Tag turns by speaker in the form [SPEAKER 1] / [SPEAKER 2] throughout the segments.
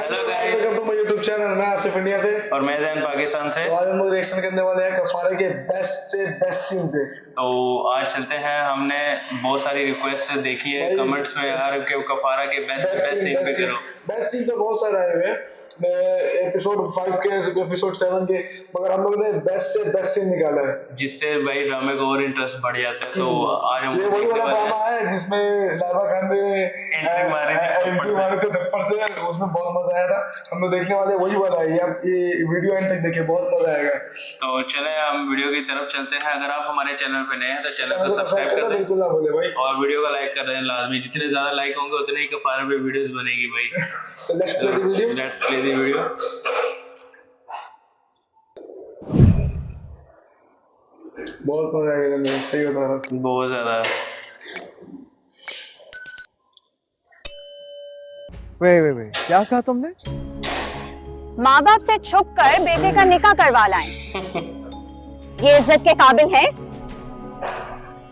[SPEAKER 1] Hello guys, welcome to my YouTube channel. मैं Asif India से
[SPEAKER 2] और मैं जैन पाकिस्तान से।
[SPEAKER 1] तो आज हम लोग रिएक्शन करने वाले हैं कफारे के बेस्ट से बेस्ट सीन पे।
[SPEAKER 2] तो आज चलते हैं, हमने बहुत सारी रिक्वेस्ट देखी है कमेंट्स में यार कि कफारा के बेस्ट सीन पे करो।
[SPEAKER 1] बेस्ट सीन तो बहुत सारे आए हुए हैं, एपिसोड 5 के एपिसोड 7 के, मगर हम लोग ने बेस्ट से बेस्ट सीन निकाला है
[SPEAKER 2] जिससे भाई ड्रामे को और इंटरेस्ट बढ़ जाता है। तो आज हम
[SPEAKER 1] ये वही वाला ड्रामा है जिसमें लाइबा खान ने एंट्री मारे थे थप्पड़ से, उसमें बहुत मजा आया था। हम लोग देखने वाले वही वाला है। ये वीडियो एंड तक देखिए, बहुत मजा आएगा।
[SPEAKER 2] तो चले हम वीडियो की तरफ चलते हैं। अगर आप हमारे चैनल पे नए हैं तो चैनल को सब्सक्राइब कर दें,
[SPEAKER 1] बिल्कुल ना भूले भाई,
[SPEAKER 2] और वीडियो को लाइक कर दें लाजमी। जितने ज्यादा लाइक होंगे उतने ही कफारा पे वीडियोस बनेगी भाई।
[SPEAKER 1] तो let's play the video.
[SPEAKER 2] Let's play the video.
[SPEAKER 1] बहुत मजा आएगा, मैं सही बता रहा हूँ,
[SPEAKER 2] बहुत ज्यादा।
[SPEAKER 3] वे क्या कहा तुमने?
[SPEAKER 4] माँ बाप से छुप कर बेटे का निकाह करवा लाएं। ये इज्जत के काबिल है?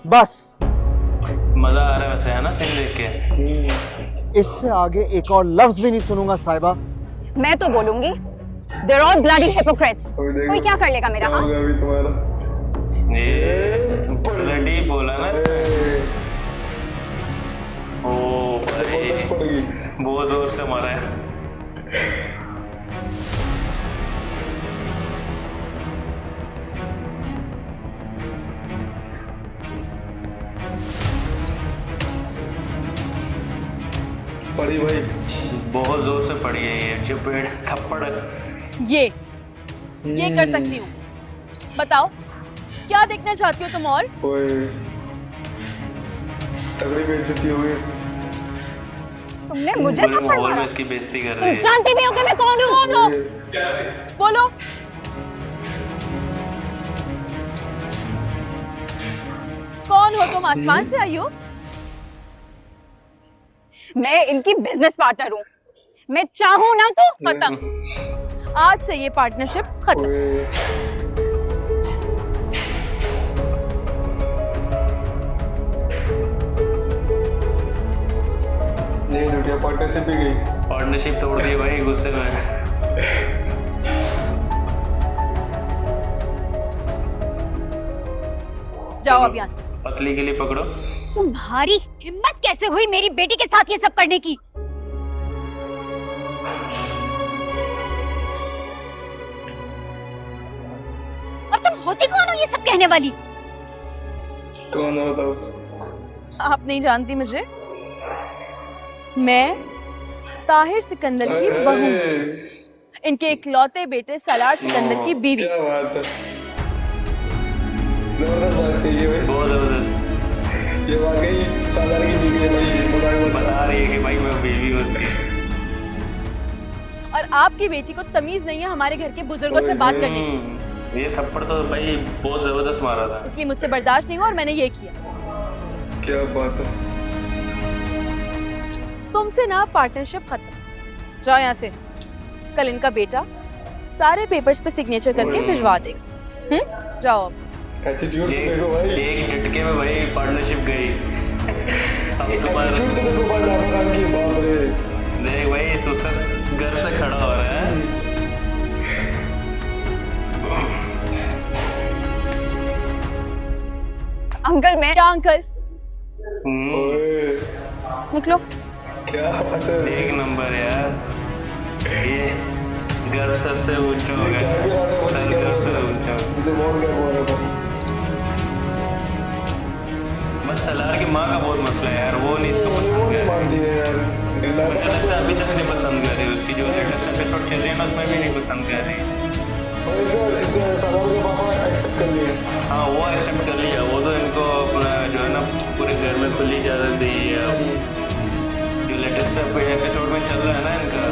[SPEAKER 3] बस
[SPEAKER 2] मजा आ रहा है वैसे, है ना सीन देख के।
[SPEAKER 3] इससे आगे एक और लफ्ज भी नहीं सुनूंगा साहिबा।
[SPEAKER 4] मैं तो बोलूंगी, They're all bloody hypocrites। कोई क्या कर लेगा मेरा? हाँ,
[SPEAKER 1] अभी तुम्हारा
[SPEAKER 2] ये ब्लडी बोला ना। ओ भाई बहुत जोर से मारा है।
[SPEAKER 1] पड़ी भाई,
[SPEAKER 2] बहुत जोर से पड़ी है ये चपेट थप्पड़।
[SPEAKER 5] ये कर सकती हूँ। बताओ क्या देखना चाहती हो तुम? और
[SPEAKER 1] ओए तगड़ी बेइज्जती हो गई इसकी।
[SPEAKER 4] तुमने मुझे थप्पड़
[SPEAKER 2] माहौल में
[SPEAKER 4] मारा।
[SPEAKER 2] इसकी बेइज्जती कर
[SPEAKER 4] तुम
[SPEAKER 2] रही है।
[SPEAKER 4] जानती भी हो कि मैं कौन हूँ?
[SPEAKER 5] बोलो, कौन हो तुम? आसमान से आई हो?
[SPEAKER 4] मैं इनकी बिजनेस पार्टनर हूँ। मैं चाहूँ ना तो
[SPEAKER 5] खत्म। आज से ये पार्टनरशिप खत्म।
[SPEAKER 1] ये लुटिया पार्टनरशिप भी गई।
[SPEAKER 2] पार्टनरशिप तोड़ दी भाई गुस्से में।
[SPEAKER 5] जाओ अब यहाँ से।
[SPEAKER 2] पतली के लिए पकड़ो।
[SPEAKER 4] तुम्हारी हिम्मत कैसे हुई मेरी बेटी के साथ ये सब करने की? और तुम होती कौन हो ये सब कहने वाली?
[SPEAKER 1] कौन हो बताओ?
[SPEAKER 5] आप नहीं जानती मुझे? मैं ताहिर सिकंदर की बहू, इनके इकलौते बेटे सलार सिकंदर की बीवी।
[SPEAKER 1] क्या बात है, जबरदस्त बात कही है भाई,
[SPEAKER 2] बहुत जबरदस्त।
[SPEAKER 1] ये वाकई सालार की बीवी है भाई।
[SPEAKER 2] बता रही है कि भाई मैं बीवी हूँ उसकी।
[SPEAKER 5] और आपकी बेटी को तमीज नहीं है हमारे घर के बुजुर्गों से बात करने की।
[SPEAKER 2] ये थप्पड़ तो भाई बहुत जबरदस्त मारा था,
[SPEAKER 5] इसलिए मुझसे बर्दाश्त नहीं हुआ और मैंने ये किया।
[SPEAKER 1] क्या बात है,
[SPEAKER 5] तुमसे ना पार्टनरशिप खत्म। जाओ यहाँ से। कल इनका बेटा सारे पेपर्स पे सिग्नेचर करके भिजवा देगा। जाओ अब।
[SPEAKER 1] एटीट्यूड तो देखो भाई,
[SPEAKER 2] एक झटके में भाई पार्टनरशिप गई। अब तुम्हारा
[SPEAKER 1] एटीट्यूड तो देखो भाई, लाभा खान की, बाप रे।
[SPEAKER 2] देख भाई सुसर घर से खड़ा हो रहा है।
[SPEAKER 4] अंकल मैं
[SPEAKER 5] क्या अंकल?
[SPEAKER 1] ओए
[SPEAKER 5] निकलो।
[SPEAKER 1] क्या बात है,
[SPEAKER 2] एक नंबर यार। ये घर सर से ऊंचा हो गया।
[SPEAKER 1] क्या गिरा था
[SPEAKER 2] सर
[SPEAKER 1] मुझे, क्या
[SPEAKER 2] घर से
[SPEAKER 1] बोल
[SPEAKER 2] ऊंचा।
[SPEAKER 1] रहा, मुझे बोल क्या बोल रहा था।
[SPEAKER 2] बस सलार की माँ का बहुत मसला है यार, वो नहीं इसको
[SPEAKER 1] वो
[SPEAKER 2] पसंद
[SPEAKER 1] नहीं
[SPEAKER 2] कर
[SPEAKER 1] मानती है यार, लाभा
[SPEAKER 2] मुझे
[SPEAKER 1] खान
[SPEAKER 2] लगता है अभी तक
[SPEAKER 1] को
[SPEAKER 2] नहीं पसंद कर रही। उसकी जो लेटेस्ट एपिसोड चल रही है ना उसमें भी नहीं पसंद कर रही।
[SPEAKER 1] और इसके सालार के पापा एक्सेप्ट कर लिए।
[SPEAKER 2] हाँ वो एक्सेप्ट कर लिया। वो तो इनको अपना जो है ना पूरे घर में खुली इजाजत दी है। जो लेटेस्ट एपिसोड में चल रहा है ना इनका,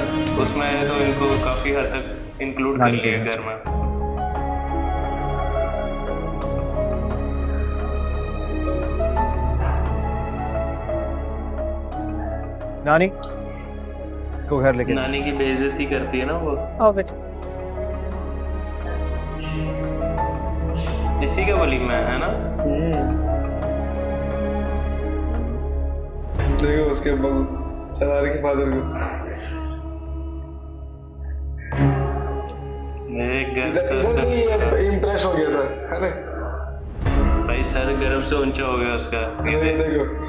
[SPEAKER 2] उसमें तो इनको काफी हद तक इंक्लूड कर लिया घर में।
[SPEAKER 3] नानी इसको घर लेके
[SPEAKER 2] नानी की बेइज्जती करती है ना वो।
[SPEAKER 5] आओ बेटा।
[SPEAKER 2] इसी का वलीमा है ना।
[SPEAKER 1] देखो उसके सलार के फादर को इधर से ही इम्प्रेस हो गया था, है ना?
[SPEAKER 2] भाई सर गर्व से ऊंचा हो गया उसका।
[SPEAKER 1] ये देखो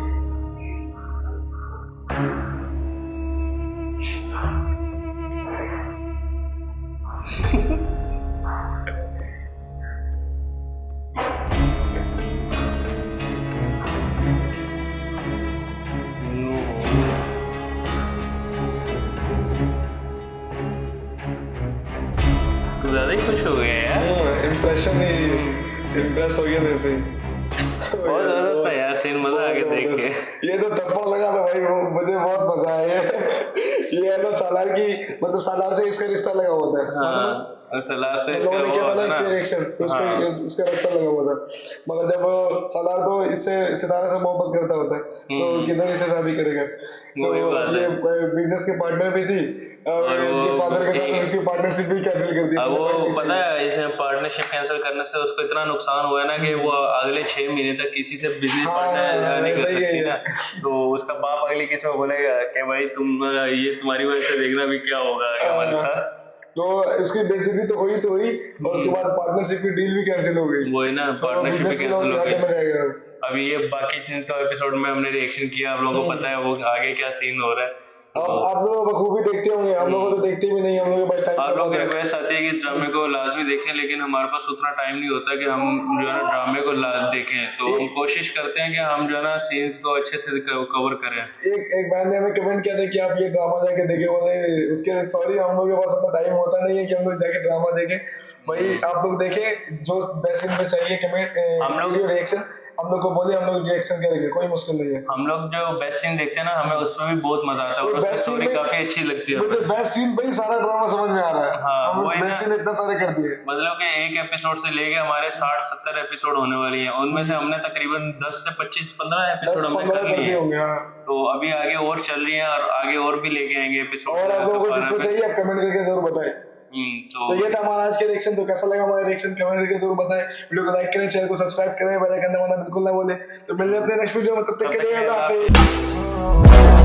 [SPEAKER 2] तू ज्यादा ही खुश हो गया यार।
[SPEAKER 1] इम्प्रेशन ही इम्प्रेस हो गया जैसे ही।
[SPEAKER 2] बहुत जबरदस्त था यार सीन, मजा आ गया देख के।
[SPEAKER 1] ये तो थप्पड़ लगा था भाई, वो मुझे बहुत मजा आया। ये है ना सालार की, मतलब सालार से इसका रिश्ता लगा हुआ था।
[SPEAKER 2] हाँ, सलार से
[SPEAKER 1] लोगों ने किया था ना
[SPEAKER 2] इसका
[SPEAKER 1] रिएक्शन, तो
[SPEAKER 2] हाँ।
[SPEAKER 1] उसका रिश्ता लगा हुआ था। मगर जब सालार तो इससे सितारे से मोहब्बत करता होता है, तो किधर इससे शादी करेगा? तो
[SPEAKER 2] वही बात है।
[SPEAKER 1] ये बिजनेस के पार्टनर भी थी और इनके फादर के साथ इसकी पार्टनरशिप भी कैंसिल कर दी।
[SPEAKER 2] अब वो पता है इसमें पार्टनरशिप कैंसिल करने से उसको इतना नुकसान हुआ है ना कि वो अगले 6 महीने तक किसी से बिजनेस पार्टनर नहीं कर
[SPEAKER 1] सही है
[SPEAKER 2] सकती
[SPEAKER 1] ये।
[SPEAKER 2] ना। तो उसका बाप अगले किसी को बोलेगा कि भाई तुम ये तुम्हारी वजह से देखना भी क्या होगा आगे हमारे साथ।
[SPEAKER 1] तो उसकी बेइज्जती तो हुई और उसके बाद पार्टनरशिप की डील भी कैंसिल हो गई।
[SPEAKER 2] वो है ना
[SPEAKER 1] तो
[SPEAKER 2] पार्टनरशिप
[SPEAKER 1] बिजनेस
[SPEAKER 2] भी
[SPEAKER 1] में
[SPEAKER 2] कैंसिल हो
[SPEAKER 1] घाटे में
[SPEAKER 2] गई।
[SPEAKER 1] जाएगा।
[SPEAKER 2] अभी ये बाकी 3 एपिसोड में हमने रिएक्शन किया, आप लोगों को पता है वो आगे क्या सीन हो रहा है।
[SPEAKER 1] आप लोग बखूबी देखते होंगे, हम लोग तो देखते भी नहीं, हम लोग के पास टाइम
[SPEAKER 2] आप लोग रिक्वेस्ट आती है कि इस ड्रामे को लाजमी देखें, लेकिन हमारे पास उतना टाइम नहीं होता कि हम जो है ना ड्रामे को देखें। तो हम कोशिश करते हैं कि हम जो है ना सीन्स को अच्छे से कवर करें।
[SPEAKER 1] एक बहन ने हमें कमेंट किया था कि आप ये ड्रामा जाके देखे, बोले उसके सॉरी हम लोग के पास उतना टाइम होता नहीं है कि हम लोग जाके ड्रामा देखें। भाई आप लोग देखें, जो बेस्ट सीन में चाहिए कमेंट
[SPEAKER 2] हम लोग-
[SPEAKER 1] वीडियो रिएक्शन हम लोग को बोले, हम लोग रिएक्शन करेंगे, कोई मुश्किल नहीं है।
[SPEAKER 2] हम लोग जो बेस्ट सीन देखते हैं ना, हमें उसमें भी बहुत मजा आता है और
[SPEAKER 1] वो
[SPEAKER 2] उसकी
[SPEAKER 1] best scene
[SPEAKER 2] स्टोरी
[SPEAKER 1] में-
[SPEAKER 2] काफी अच्छी लगती है
[SPEAKER 1] मुझे
[SPEAKER 2] हमें।
[SPEAKER 1] बेस्ट सीन पे ही सारा ड्रामा समझ में आ रहा है।
[SPEAKER 2] हाँ,
[SPEAKER 1] हम
[SPEAKER 2] वही
[SPEAKER 1] बेस्ट
[SPEAKER 2] ना।
[SPEAKER 1] सीन इतना सारे कर दिए।
[SPEAKER 2] मतलब कि एक एपिसोड से लेके हमारे 60-70 एपिसोड होने वाली हैं, उनमें से हमने तकरीबन 10 से 25-15 एपिसोड हमने
[SPEAKER 1] 10-15
[SPEAKER 2] कर
[SPEAKER 1] कर
[SPEAKER 2] लिए
[SPEAKER 1] दिए
[SPEAKER 2] हैं।
[SPEAKER 1] होंगे। हाँ,
[SPEAKER 2] तो अभी आगे और चल रही हैं और आगे और भी लेके आएंगे एपिसोड।
[SPEAKER 1] और आप लोगों को जिसको चाहिए आप कमेंट करके जरूर बताएं। तो ये था हमारा आज के रिएक्शन। तो कैसा लगा हमारा रिएक्शन कमेंट करके जरूर बताएं। वीडियो को लाइक करें, चैनल को सब्सक्राइब करें, बेल आइकन दबाना बिल्कुल ना भूलें। तो मिलते हैं अपने नेक्स्ट वीडियो में, तब तक के लिए अल्लाह हाफिज़।